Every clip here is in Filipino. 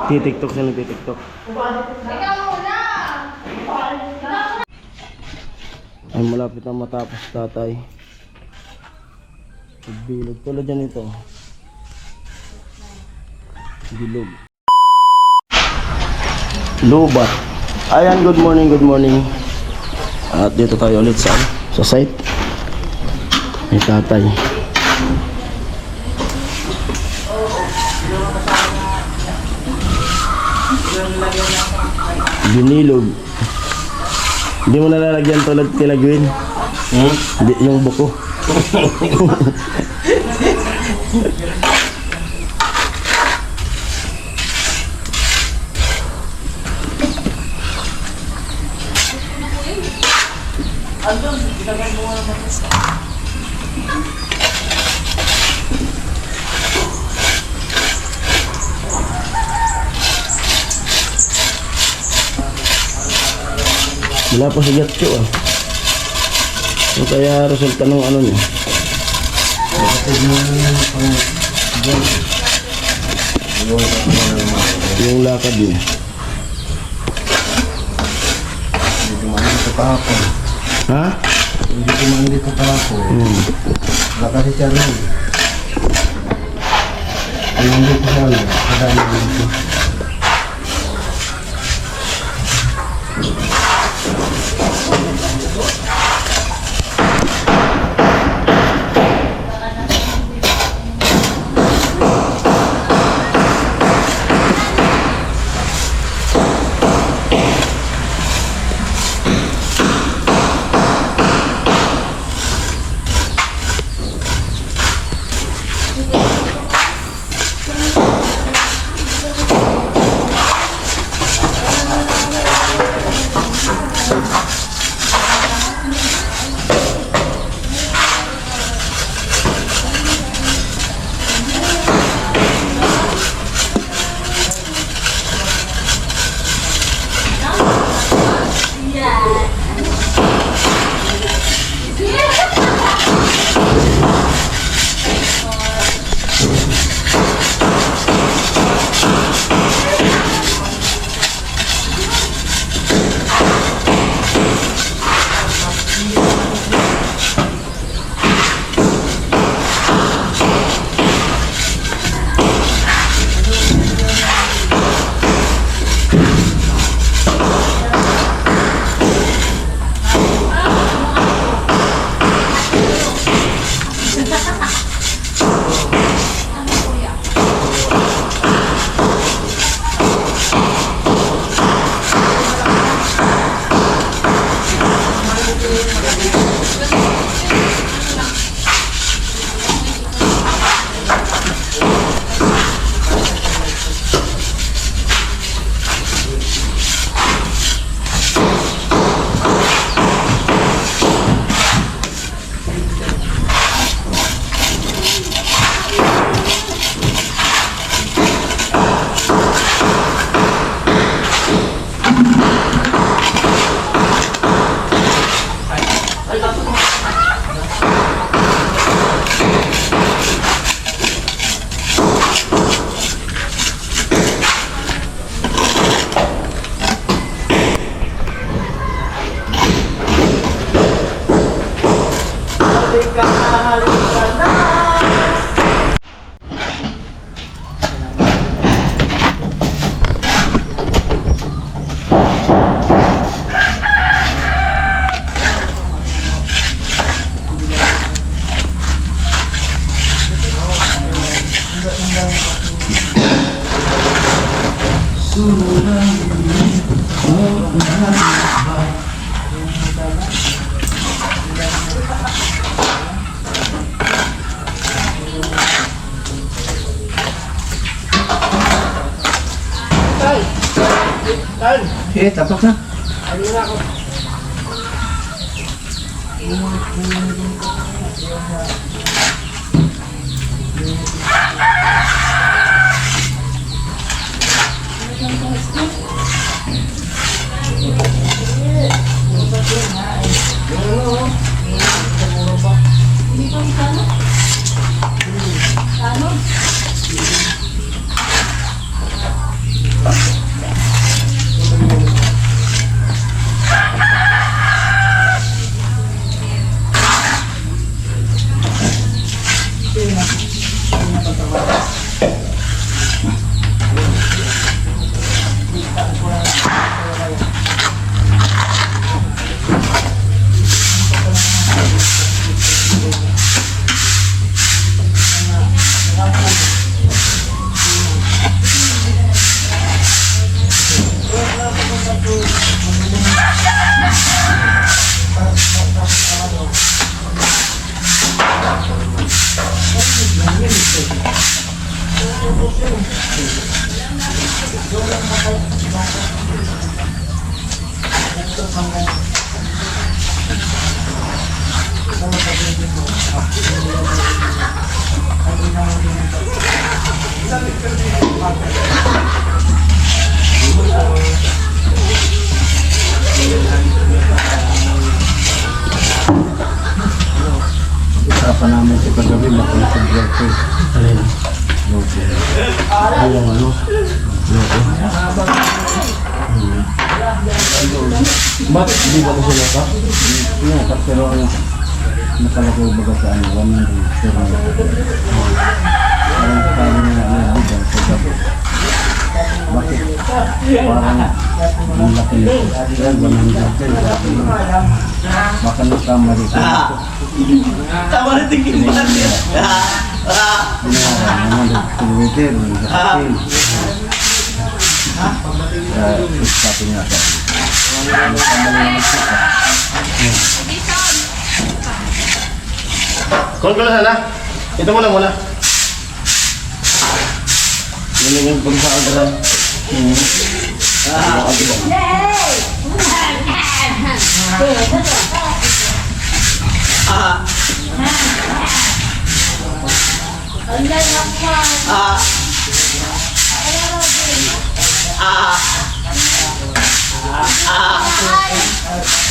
Titiktok siya, nagtitiktok. Ay, malapit na matapos tatay. Bilog. Tulad yan ito. Bilog. Lubat. Ayan, good morning, good morning. At dito tayo ulit sa site. May tatay. Binilog. Hindi mo nalalagyan tulad tinagwin. Hindi, yung buko. Wala pa sa gatso ah. So, kaya resulta ng ano niya. Yung lakad niya. Hindi kumain dito kahapon. Ha? Hindi kumain dito kahapon. Baka si Charlie. Ayun dito sa ano. Kadami dito. Eh, tapak na. Usapan namin si kagabi, makonsider ko. Alin? Lote. Ay, yung ano? Loko. Ba't hindi ba kasi loko? Yung pero ang nakalagay baga sa ano, 100. Pero parang sabi nila nagbigan sa gabi. Bakit? Parang ang laki nito. Yan, 100. Sabi nila. Baka nakamali ko. Tama na tingin mo lang yan. Binayaran naman kilometer, nagkakasin. Sabi niya sa Call ko lang sana. Ito muna. Yun yung pag-sa-agaran.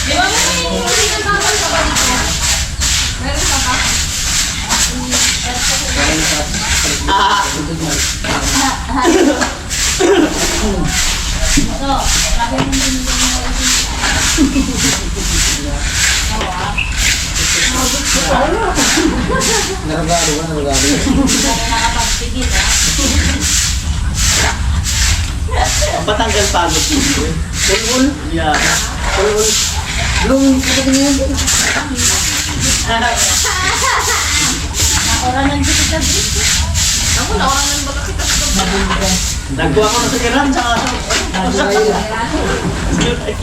Di ba may hindi ka bawal sa balik mo? Meron ka ba? Ito, lagi mong binigyan mo. naragado ba? Naragado. Nakapagpigil, ha? Patanggal pagod. Ulul. Yeah. Ulul. Nakoranan kita dito. Ako, nakoranan ba kita dito? Nagkuha ko na sa kiran, tsaka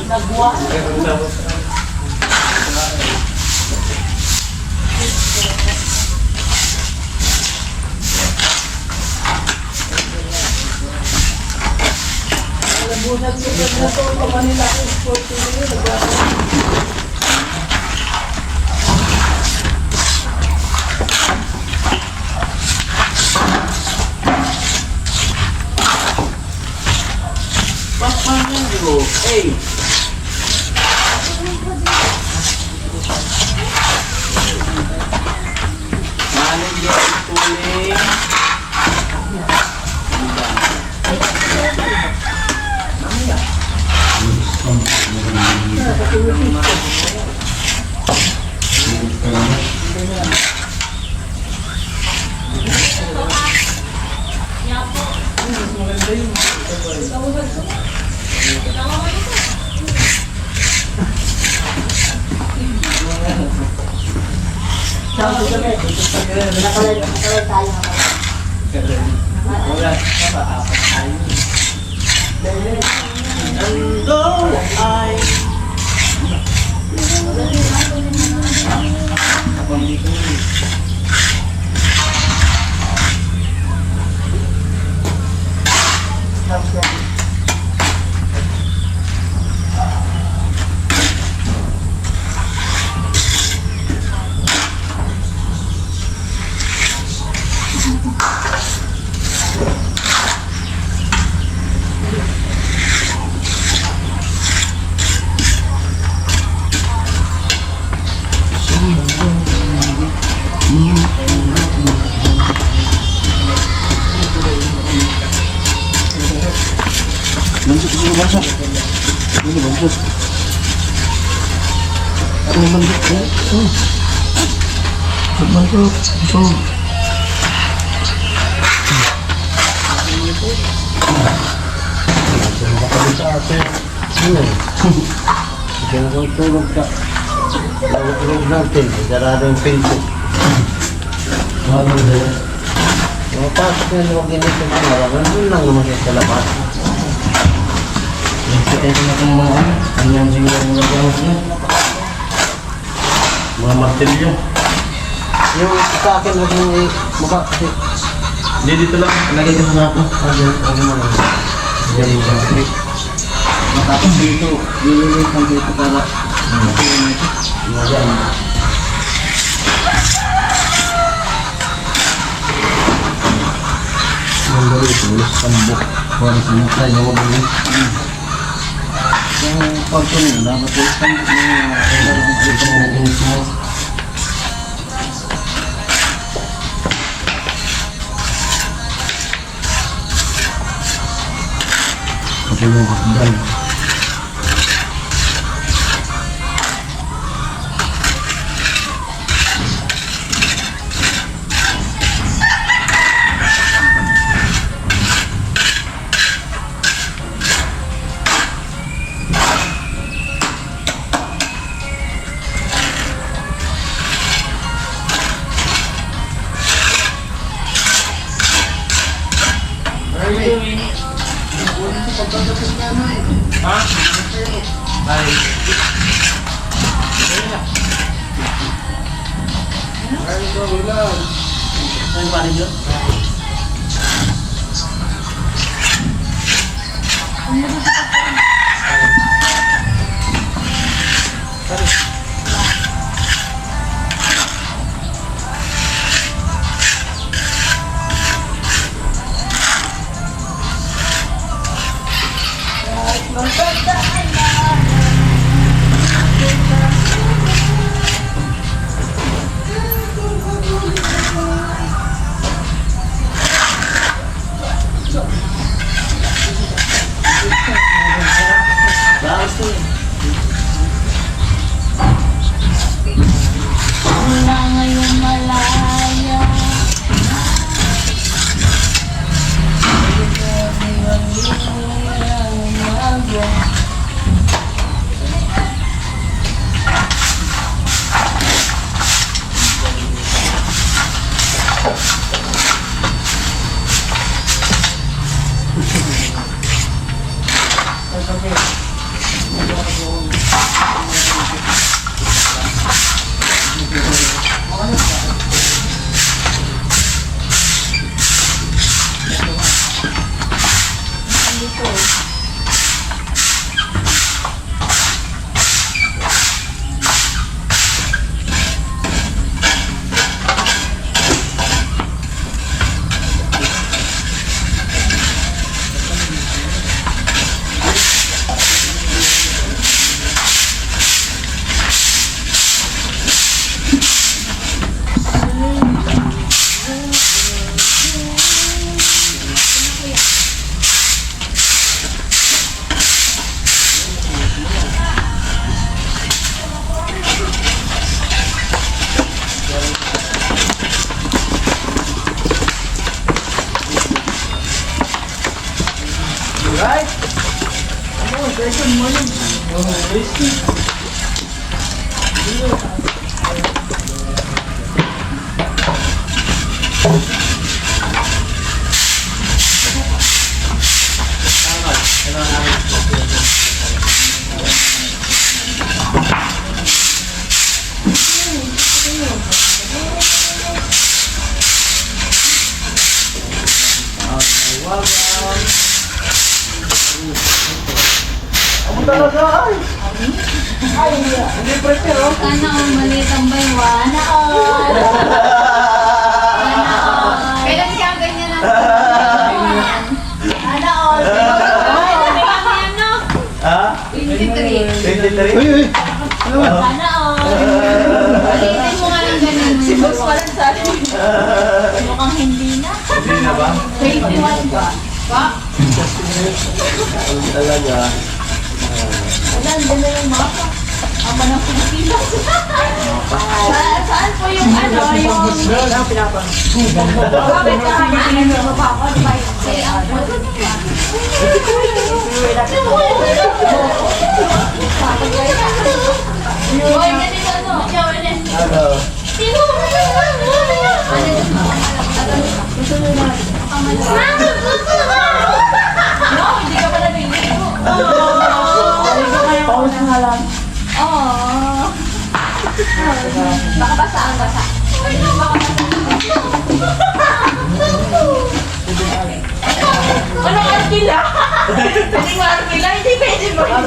Nagwa. Hey! Manager tuloy. And though I Bansot ko sa bansot. Ini bansot. Ini bansot. Bansot. Bansot. Sa ate. Kaya kung tulog ka. Tulog natin. Sarado yung pinto. Mga pasok na huwag ganito sa maraming. Doon lang naman siya sa labas. Kita itu nak mga anyang siguro mga gamot na. Mga martilyo. Yung sa akin, huwag mong mukha kasi. Hindi dito lang. Lagay ko sa ako. Ano mo lang. Yan yung trip. Matapos dito, nililitan dito para yan. Yung dali, tulos pambok. Para sa mga tayo, wag mo. Yung pagto nyo, dapat tulos pambok na pati yung hakdan. Wala ngayong malaya. Sana all maliit ang baywan. Sana all. Sana all. Kailan siya ganyan ang Sana all. Ha? 23. 23? Uy, uy! Sana all. Maliitin mo nga ng ganun. Si Boss walang sabi. Mukhang hindi na. Hindi na ba? 21 ba? Ba? Talaga. Wala, hindi na yung mapa. Ama ng Pilipinas. Saan po yung ano, yung... Bakit ka kakainin mo pa ako? Eh, ang photo niya. Boy, ganito ano? Ano? Sino mo na yung no, hindi ka pala niligo. Pause nga lang. Oo. Baka basa ang basa. Baka basa. Anong arkila? Hindi mo arkila? Hindi pwede mo. Kaya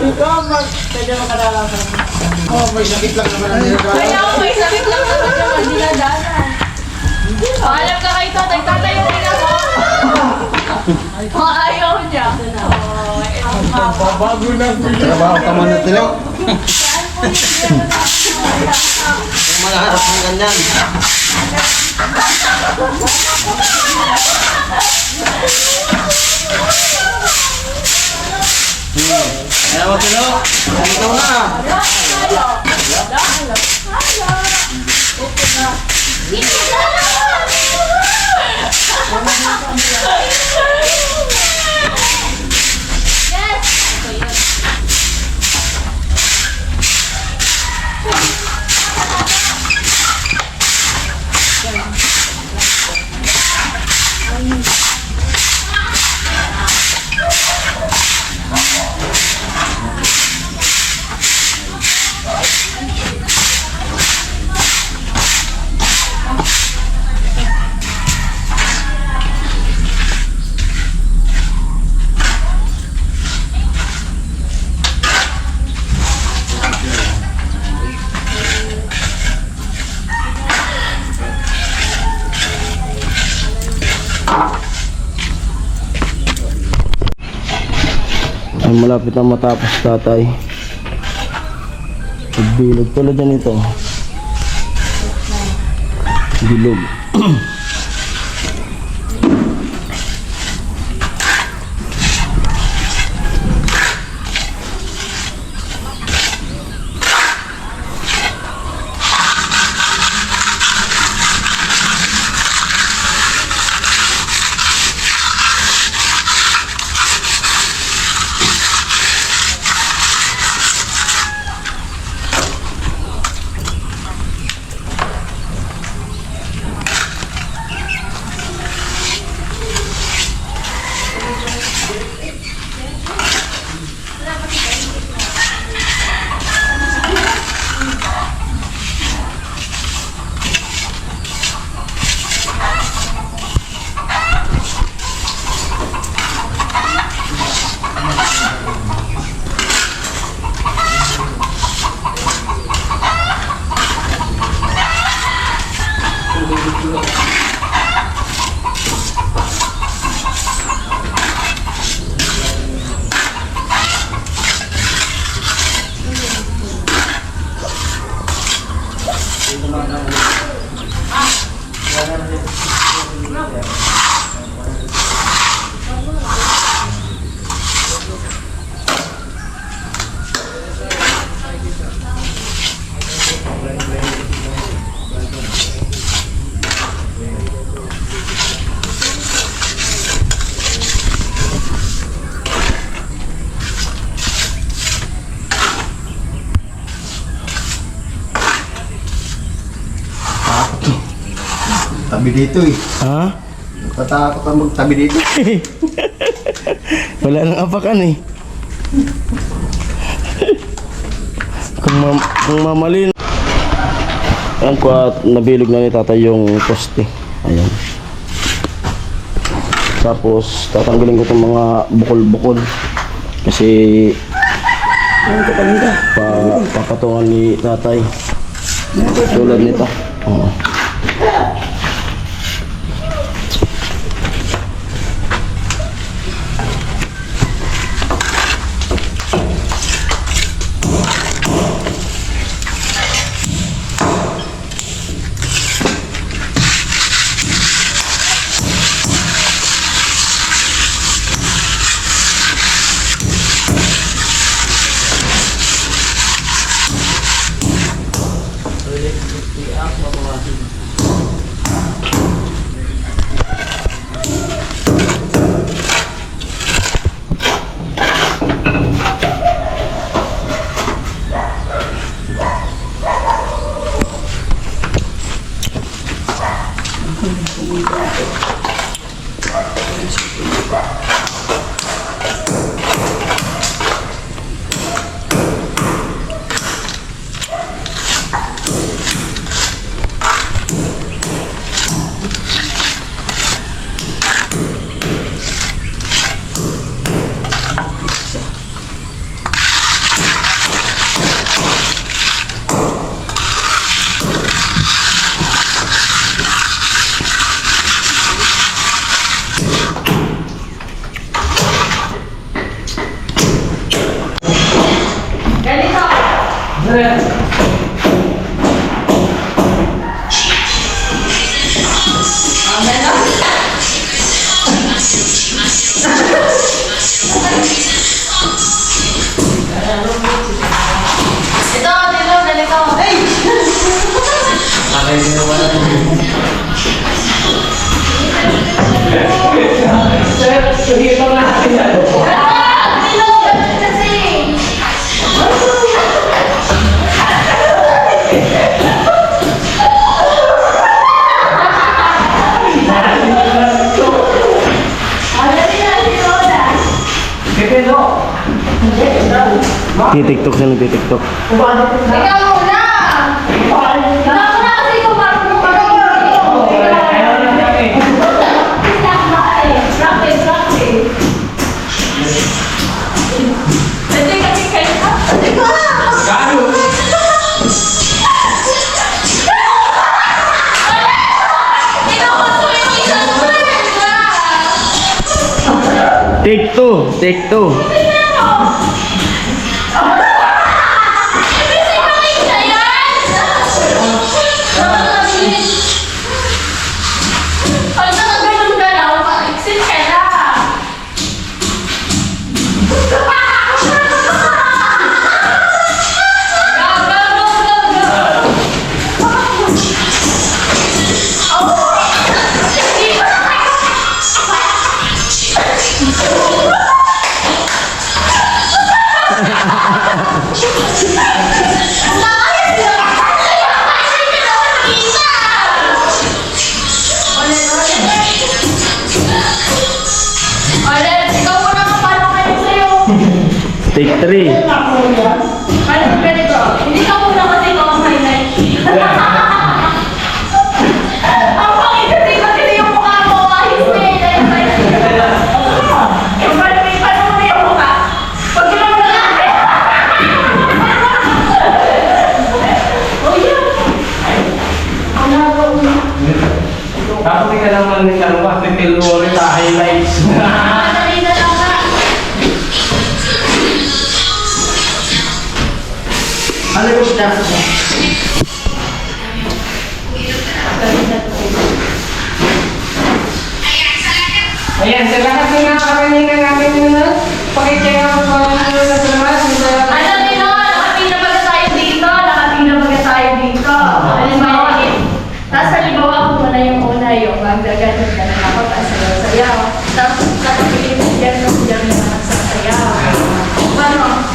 ako may sakit lang sa kanya. Dinadanan. Paalam ka kay tatay. Tatay yung ina mo. Ayaw niya. Trabaho ka man na tilo. Mga harap ng ganyan. Kaya mo tilo. Ikaw na. Ay, malapit na matapos tatay. Bilog tulad yan ito. Bilog. Tabi dito eh. Ha? Tatakot ang magtabi dito. Wala nang apakan eh. Kung mamalin. Ayan ko at nabilog na ni tatay yung poste. Ayan. Tapos tatanggalin ko itong mga bukol-bukol. Kasi papatungan ni tatay. Tulad nito. Oo. Ito, dito, ganito. Ay! Ah! Dito, ganun kasi. Titiktok siya, nagtitiktok. Ikaw muna! Ikaw muna kasi ikaw marunong Practice, practice. Hindi kasi kayo ka. Hindi ka! Ikaw kasi yung isang Take two, take two. Take three. Hindi ka muna kasi ito ang highlight. Ang pangit kasi yung mukha mo, kahit may yung paano mo na yung mukha. Pag ginawa mo na oh yeah. Ang nagawa mo. Tapos ka naman ng kalwa, titil mo rin sa highlights. Madali na lang ka. Ano yung dapat mo? Ayan, sa lahat ng mga kakanina namin nunod, pakichay ako sa mga nunod sa lahat. Ano din o, nakapina baga tayo dito, nakapina baga tayo dito. Halimbawa, tapos halimbawa ako muna yung magdaganan ka na ako, tapos sayaw. Tapos nakapilin mo dyan na nagsasayaw. Paano?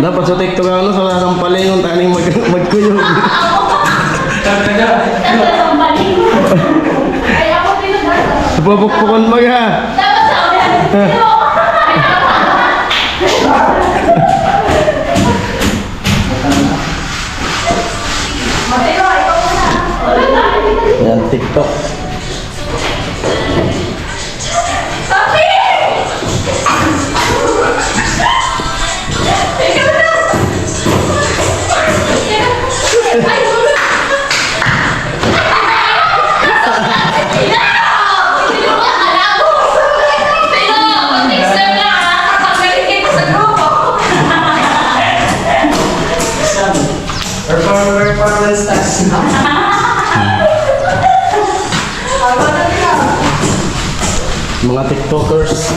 Dapat sa TikTok ano, sa lahat ng palingon taning magkuyog. Ay, ako pinag-asa. Pupukpukan mag ha. Dapat sa ulan. Mateo, ikaw muna. Wala tayo. Yan, TikTok. Papi! Ikaw na! Ay, wala! Sino ka alam mo? Sino? Pag-texter na ha? Kapag galing kayo sa grupo. Performance tax. Mga TikTokers.